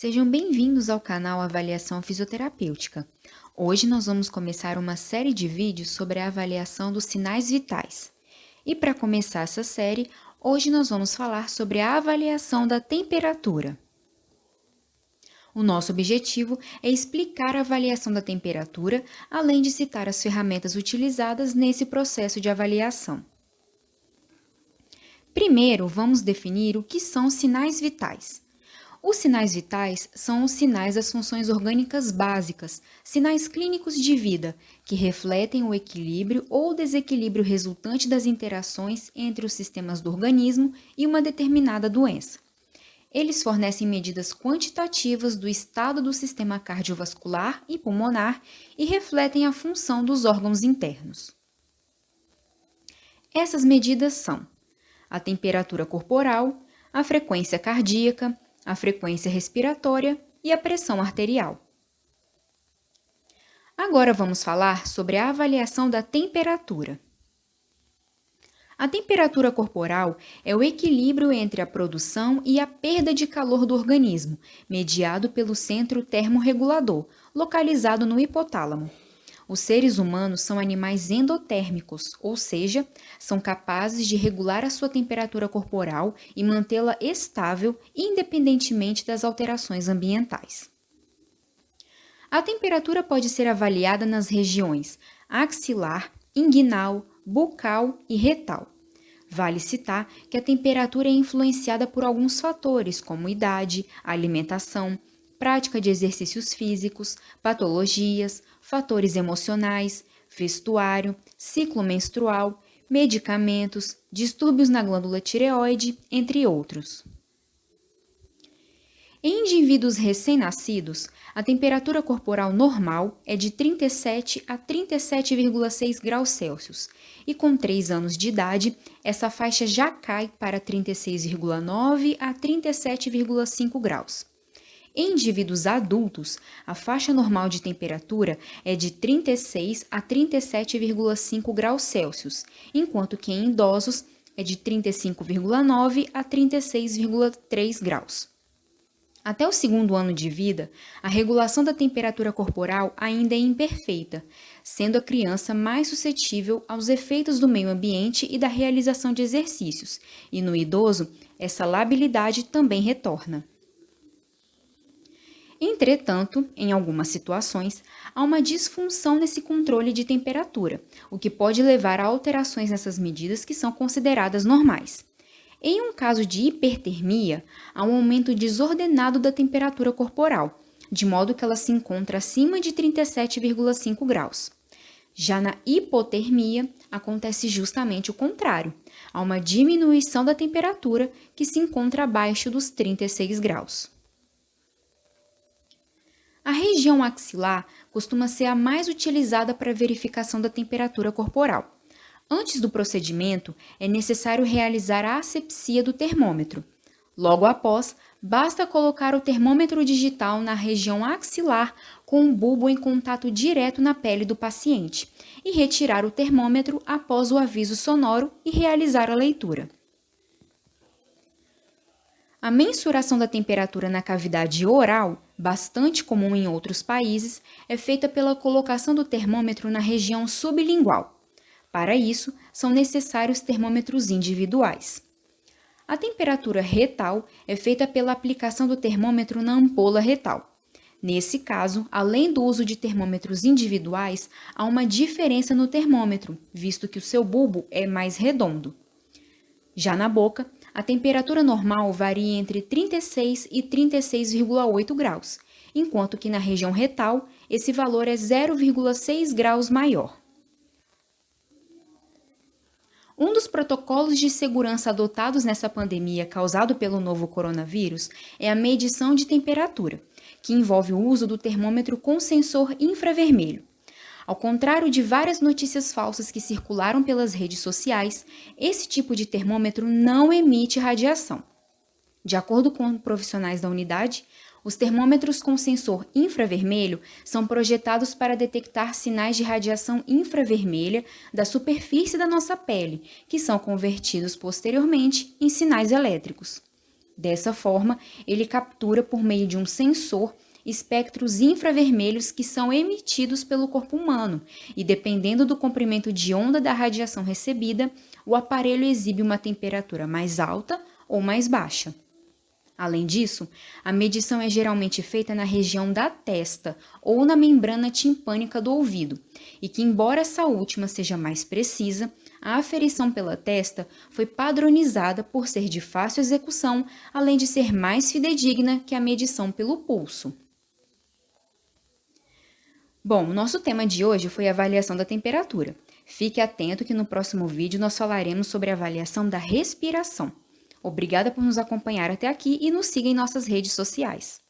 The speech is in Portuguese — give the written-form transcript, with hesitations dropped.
Sejam bem-vindos ao canal Avaliação Fisioterapêutica. Hoje nós vamos começar uma série de vídeos sobre a avaliação dos sinais vitais. E para começar essa série, hoje nós vamos falar sobre a avaliação da temperatura. O nosso objetivo é explicar a avaliação da temperatura, além de citar as ferramentas utilizadas nesse processo de avaliação. Primeiro, vamos definir o que são sinais vitais. Os sinais vitais são os sinais das funções orgânicas básicas, sinais clínicos de vida, que refletem o equilíbrio ou desequilíbrio resultante das interações entre os sistemas do organismo e uma determinada doença. Eles fornecem medidas quantitativas do estado do sistema cardiovascular e pulmonar e refletem a função dos órgãos internos. Essas medidas são a temperatura corporal, a frequência cardíaca, a frequência respiratória e a pressão arterial. Agora vamos falar sobre a avaliação da temperatura. A temperatura corporal é o equilíbrio entre a produção e a perda de calor do organismo, mediado pelo centro termorregulador, localizado no hipotálamo. Os seres humanos são animais endotérmicos, ou seja, são capazes de regular a sua temperatura corporal e mantê-la estável independentemente das alterações ambientais. A temperatura pode ser avaliada nas regiões axilar, inguinal, bucal e retal. Vale citar que a temperatura é influenciada por alguns fatores, como idade, alimentação, prática de exercícios físicos, patologias, fatores emocionais, vestuário, ciclo menstrual, medicamentos, distúrbios na glândula tireoide, entre outros. Em indivíduos recém-nascidos, a temperatura corporal normal é de 37 a 37,6 graus Celsius e com 3 anos de idade, essa faixa já cai para 36,9 a 37,5 graus. Em indivíduos adultos, a faixa normal de temperatura é de 36 a 37,5 graus Celsius, enquanto que em idosos é de 35,9 a 36,3 graus. Até o segundo ano de vida, a regulação da temperatura corporal ainda é imperfeita, sendo a criança mais suscetível aos efeitos do meio ambiente e da realização de exercícios, e no idoso, essa labilidade também retorna. Entretanto, em algumas situações, há uma disfunção nesse controle de temperatura, o que pode levar a alterações nessas medidas que são consideradas normais. Em um caso de hipertermia, há um aumento desordenado da temperatura corporal, de modo que ela se encontra acima de 37,5 graus. Já na hipotermia, acontece justamente o contrário. Há uma diminuição da temperatura que se encontra abaixo dos 36 graus. A região axilar costuma ser a mais utilizada para a verificação da temperatura corporal. Antes do procedimento, é necessário realizar a asepsia do termômetro. Logo após, basta colocar o termômetro digital na região axilar com o bulbo em contato direto na pele do paciente e retirar o termômetro após o aviso sonoro e realizar a leitura. A mensuração da temperatura na cavidade oral, bastante comum em outros países, é feita pela colocação do termômetro na região sublingual. Para isso, são necessários termômetros individuais. A temperatura retal é feita pela aplicação do termômetro na ampola retal. Nesse caso, além do uso de termômetros individuais, há uma diferença no termômetro, visto que o seu bulbo é mais redondo. Já na boca, a temperatura normal varia entre 36 e 36,8 graus, enquanto que na região retal, esse valor é 0,6 graus maior. Um dos protocolos de segurança adotados nessa pandemia causada pelo novo coronavírus é a medição de temperatura, que envolve o uso do termômetro com sensor infravermelho. Ao contrário de várias notícias falsas que circularam pelas redes sociais, esse tipo de termômetro não emite radiação. De acordo com profissionais da unidade, os termômetros com sensor infravermelho são projetados para detectar sinais de radiação infravermelha da superfície da nossa pele, que são convertidos posteriormente em sinais elétricos. Dessa forma, ele captura por meio de um sensor espectros infravermelhos que são emitidos pelo corpo humano, e dependendo do comprimento de onda da radiação recebida, o aparelho exibe uma temperatura mais alta ou mais baixa. Além disso, a medição é geralmente feita na região da testa ou na membrana timpânica do ouvido, e que, embora essa última seja mais precisa, a aferição pela testa foi padronizada por ser de fácil execução, além de ser mais fidedigna que a medição pelo pulso. Bom, o nosso tema de hoje foi a avaliação da temperatura. Fique atento que no próximo vídeo nós falaremos sobre a avaliação da respiração. Obrigada por nos acompanhar até aqui e nos siga em nossas redes sociais.